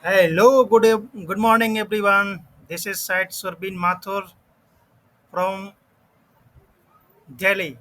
Hello, good morning, everyone. This is Syed Surbin Mathur from Delhi.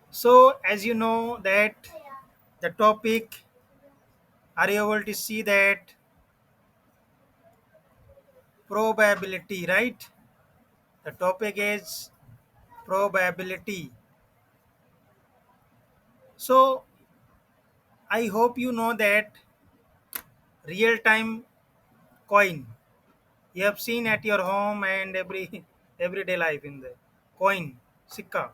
So, as you know that the topic, are you able to see that probability, right? The topic is probability. So, I hope you know that real-time coin you have seen at your home and everyday life in the coin, sikka.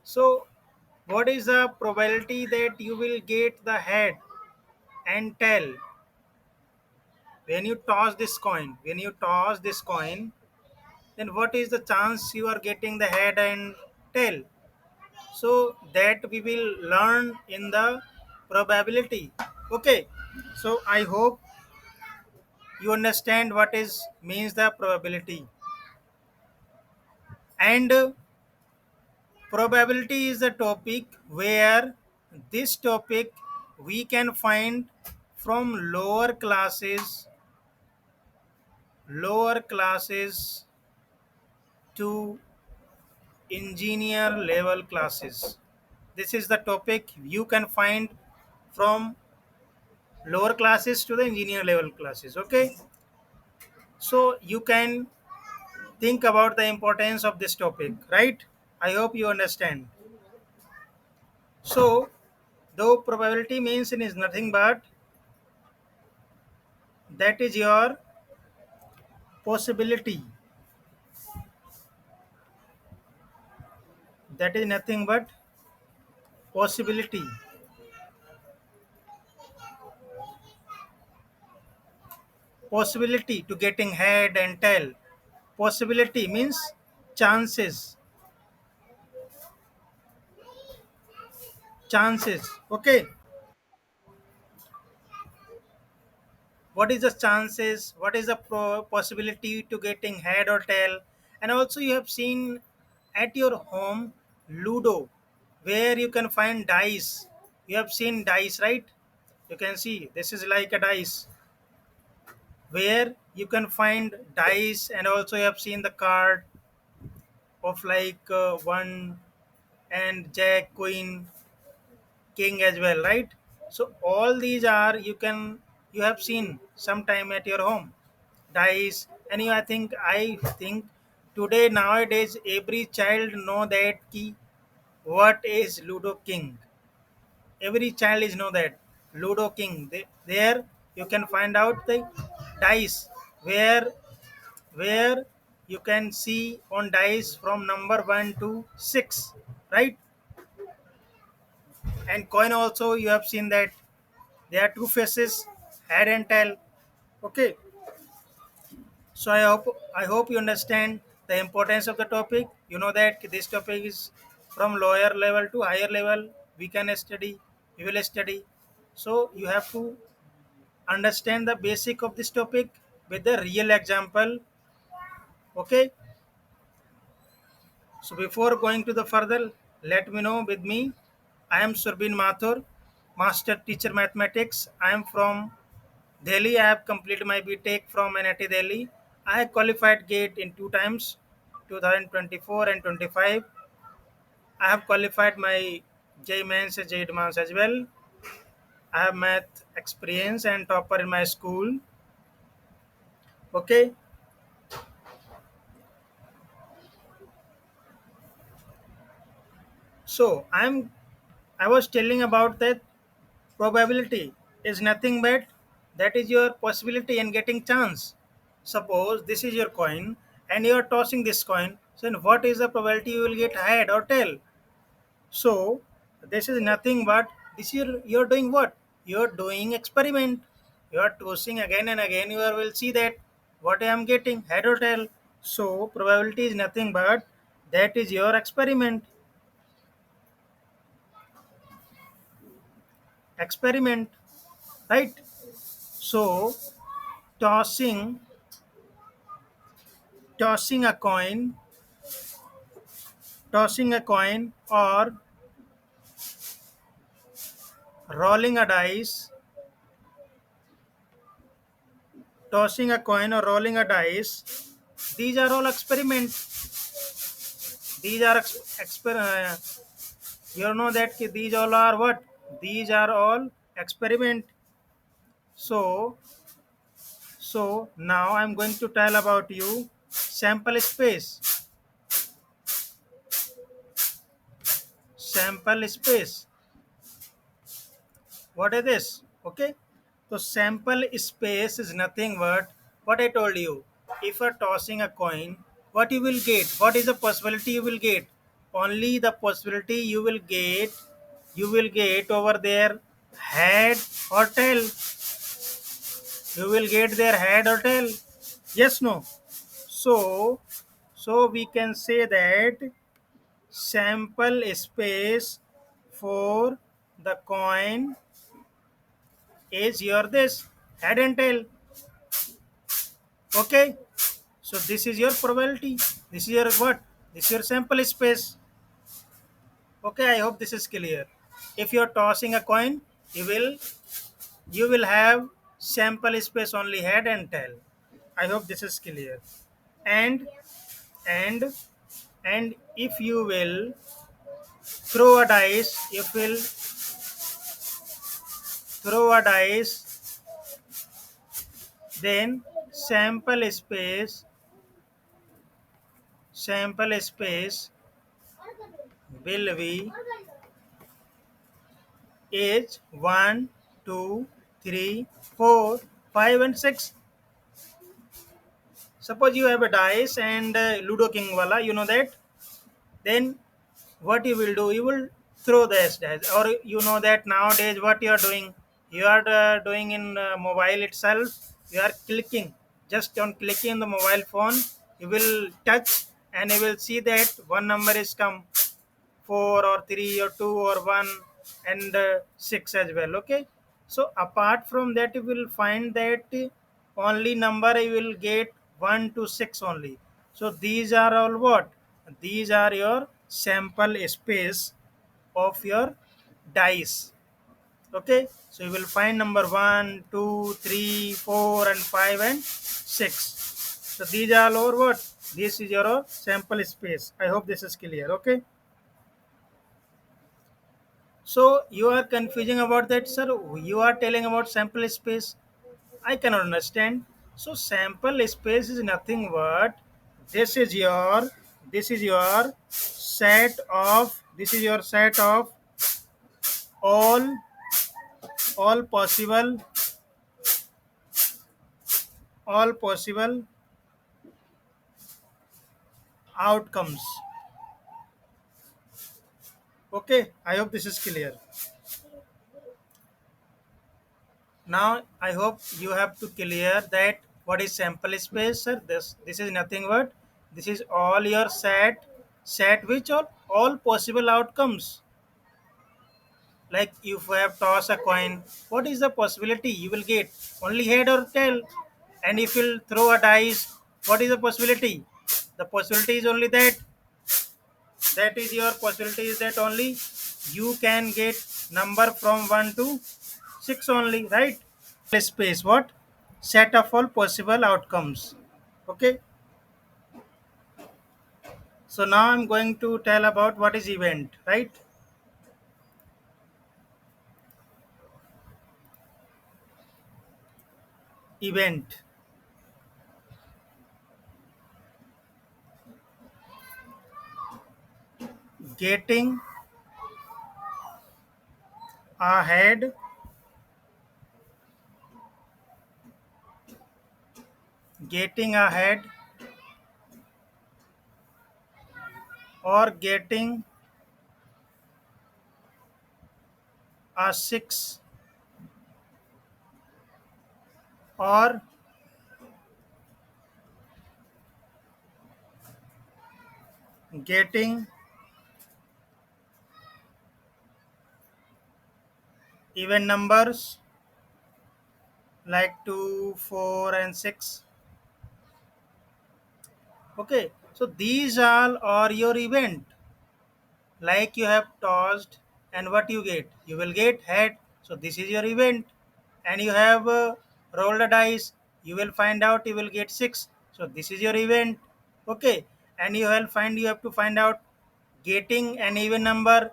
So, what is the probability that you will get the head and tail when you toss this coin? When you toss this coin, then what is the chance you are getting the head and tail? So, that we will learn in the probability. Okay. So, I hope you understand what is means the probability. And probability is a topic where this topic we can find from lower classes to engineer level classes. This is the topic you can find from lower classes to the engineer level classes. Okay, so you can think about the importance of this topic, right? I hope you understand. So, though probability means it is nothing but that is your possibility, that is nothing but possibility. Possibility to getting head and tail. Possibility means chances. Chances. Okay, what is the chances, what is the possibility to getting head or tail? And also you have seen at your home ludo, where you can find dice. You have seen dice, right? You can see this is like a dice where you can find dice, and also you have seen the card of like one and jack, queen, king as well, right? So all these are you have seen sometime at your home dice. And I think today nowadays every child know that key what is ludo king. Every child is know that ludo king. There you can find out the dice where you can see on dice from number 1 to 6, right? And coin also you have seen that there are two faces, head and tail. Okay, so I hope you understand the importance of the topic. You know that this topic is from lower level to higher level. We can study, we will study. So you have to understand the basic of this topic with the real example. Okay. So before going to the further, let me know with me. I am Surbin Mathur, Master Teacher Mathematics. I am from Delhi. I have completed my BTech from NIT Delhi. I have qualified GATE in two times, 2024 and 25. I have qualified my J Mains and J Advance as well. I have math experience and topper in my school. Okay, so I was telling about that probability is nothing but that is your possibility and getting chance. Suppose this is your coin and you are tossing this coin. So what is the probability you will get head or tail? So this is nothing but this you're doing what? You're doing experiment. You are tossing again and again. You will see that what I am getting head or tail. So probability is nothing but that is your experiment. Experiment, right? So tossing tossing a coin tossing a coin or rolling a dice tossing a coin or rolling a dice, these are all experiment. These are you know that these all are what? These are all experiment. So now I'm going to tell about you sample space. Sample space. What is this? Okay. So sample space is nothing but what I told you. If you're tossing a coin, what you will get? What is the possibility you will get? Only the possibility you will get over there head or tail. You will get their head or tail. Yes, no. So we can say that sample space for the coin is your this head and tail. Okay. So this is your probability. This is your what? This is your sample space. Okay, I hope this is clear. If you're tossing a coin, you will you will have sample space only head and tail. I hope this is clear. And and and if you will throw a dice, if will throw a dice, then sample space will be is 1, 2, 3, 4, 5, and 6. Suppose you have a dice and Ludo King wala, you know that. Then what you will do? You will throw this dice, or you know that nowadays what you are doing. You are doing in mobile itself. You are clicking. Just on clicking the mobile phone, you will touch and you will see that one number is come. 4 or 3 or 2 or 1 and 6 as well. Okay, so apart from that you will find that only number you will get 1 to 6 only. So these are all what? These are your sample space of your dice. Okay, so you will find number 1, 2, 3, 4, and 5 and 6. So these are all what? This is your sample space. I hope this is clear. Okay, so you are confusing about that, sir. You are telling about sample space. I cannot understand. So sample space is nothing but this is your this is your set of all all possible all possible outcomes. Okay, I hope this is clear. Now I hope you have to clear that what is sample space, sir. This is nothing but this is all your set which all possible outcomes. Like if you have toss a coin, what is the possibility you will get? Only head or tail. And if you throw a dice, what is the possibility? The possibility is only that is your possibility is that only you can get number from 1 to 6 only, right? Space what? Set of all possible outcomes. Okay, so now I'm going to tell about what is event, right? Event, getting ahead, getting ahead, or getting a 6, or getting even numbers like 2, 4, and 6. Okay, so these all are your event. Like you have tossed, and what you get? You will get head. So this is your event. And you have rolled a dice. you will find out, you will get 6. So this is your event. Okay, and you have to find out getting an even number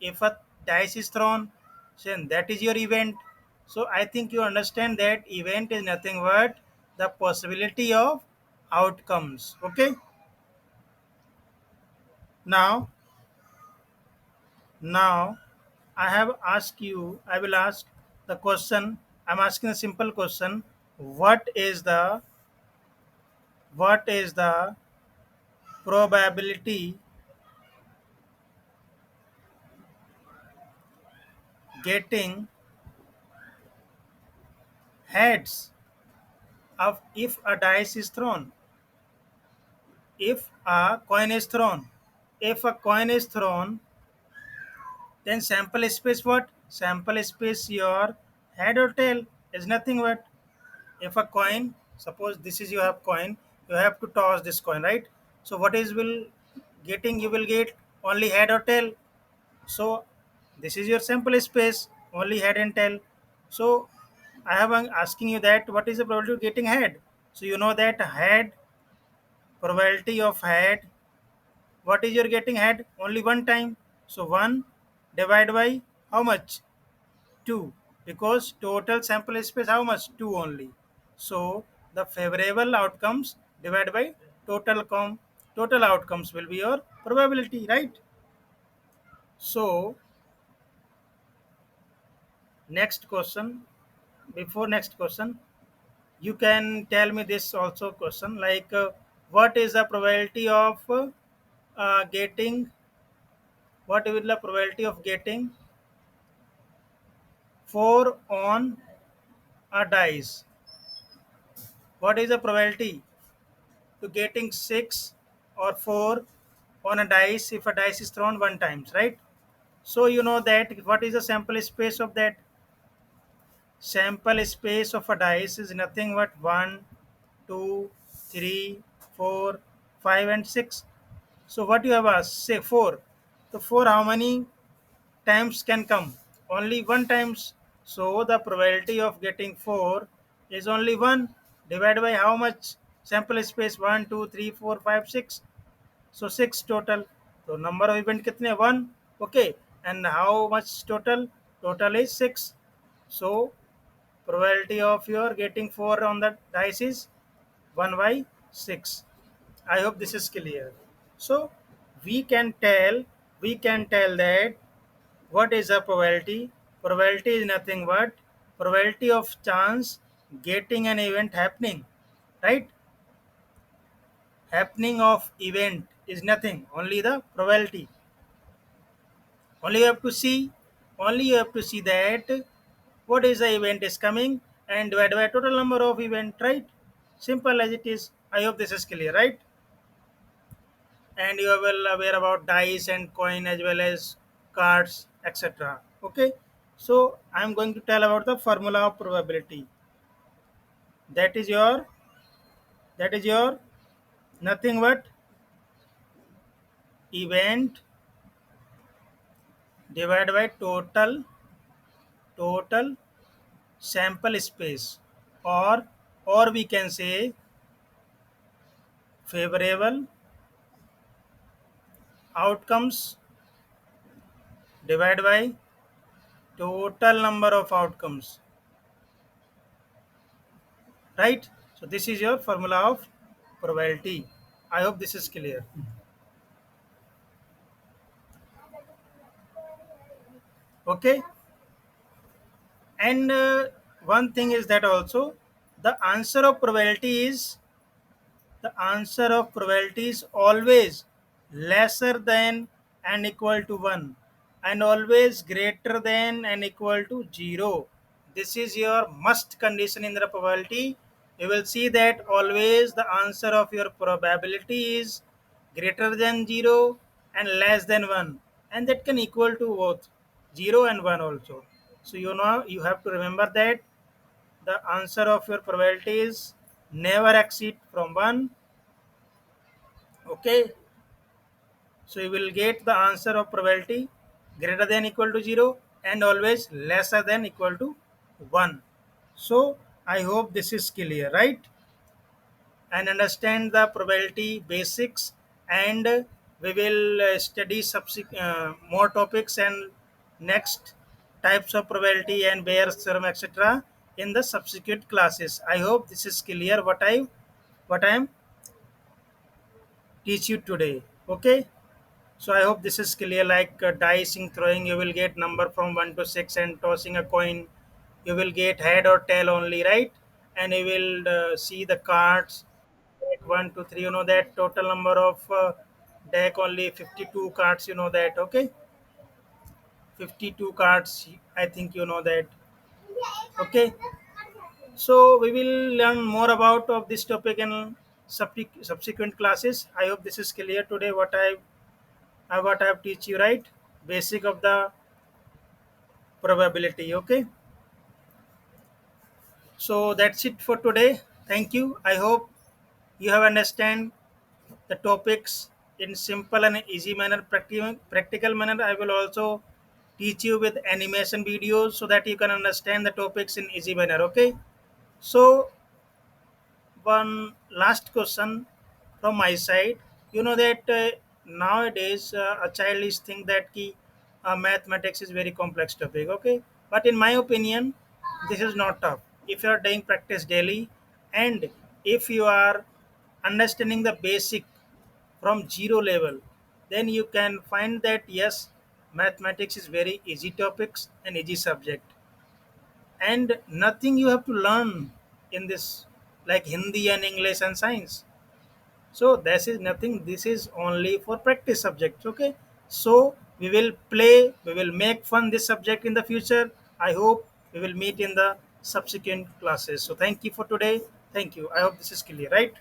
if a dice is thrown, then that is your event. So I think you understand that event is nothing but the possibility of outcomes. Okay, now now I have asked you, I will ask the question. I'm asking a simple question. What is the what is the probability getting heads of if a dice is thrown? If a coin is thrown. If a coin is thrown, then sample space what? Sample space your head or tail is nothing but if a coin, suppose this is you have coin, you have to toss this coin, right? So what is will getting, you will get only head or tail. So this is your sample space, only head and tail. So I have asking you that what is the probability of getting head? So you know that head, probability of head, what is your getting head? Only one time. So 1 divided by how much? 2, because total sample space how much? 2 only. So the favorable outcomes divided by total outcomes will be your probability, right? So next question, before next question, you can tell me this also question like what is the probability of getting, what will the probability of getting 4 on a dice? What is the probability to getting 6 or 4 on a dice if a dice is thrown one times, right? So you know that what is the sample space of that? Sample space of a dice is nothing but 1, 2, 3, 4, 5, and 6. So what you have asked? Say 4. So 4 how many times can come? Only one times. So the probability of getting 4 is only 1 divided by how much? Sample space 1, 2, 3, 4, 5, 6. So 6 total. So number of event kitne? 1. Okay. And how much total? Total is 6. So probability of your getting 4 on the dice is 1 by 6. I hope this is clear. So we can tell that what is a probability? Probability is nothing but probability of chance getting an event happening, right? Happening of event is nothing, only the probability. Only you have to see, only you have to see that what is the event is coming and divide by total number of event, right? Simple as it is. I hope this is clear, right? And you are well aware about dice and coin as well as cards, etc. Okay. So I'm going to tell about the formula of probability. That is your that is your nothing but event divided by total sample space, or we can say favorable outcomes divided by total number of outcomes, right? So this is your formula of probability. I hope this is clear. Okay. And one thing is that also the answer of probability is the answer of probability is always lesser than and equal to 1 and always greater than and equal to 0. This is your must condition in the probability. You will see that always the answer of your probability is greater than 0 and less than 1, and that can equal to both 0 and 1 also. So you know you have to remember that the answer of your probability is never exceed from 1. Okay, so you will get the answer of probability greater than equal to 0 and always lesser than equal to 1. So I hope this is clear, right? And understand the probability basics, and we will study more topics and next types of probability and Bayes theorem, etc., in the subsequent classes. I hope this is clear what I am teach you today. Okay. So I hope this is clear. Like dicing, throwing, you will get number from 1 to 6, and tossing a coin, you will get head or tail only, right? And you will see the cards, 1 to 3. You know that total number of deck only 52 cards. You know that, okay? 52 cards. I think you know that. Okay. So we will learn more about of this topic in subsequent classes. I hope this is clear today. What I have teach you, right? Basic of the probability. Okay, so that's it for today. Thank you. I hope you have understand the topics in simple and easy manner, practical manner. I will also teach you with animation videos so that you can understand the topics in easy manner. Okay, so one last question from my side. You know that nowadays a child is think that mathematics is very complex topic. Okay, but in my opinion, this is not tough. If you are doing practice daily, and if you are understanding the basic from zero level, then you can find that yes, mathematics is very easy topics and easy subject, and nothing you have to learn in this like Hindi and English and science. So this is nothing. This is only for practice subjects. Okay. So we will play. We will make fun this subject in the future. I hope we will meet in the subsequent classes. So thank you for today. Thank you. I hope this is clear, right?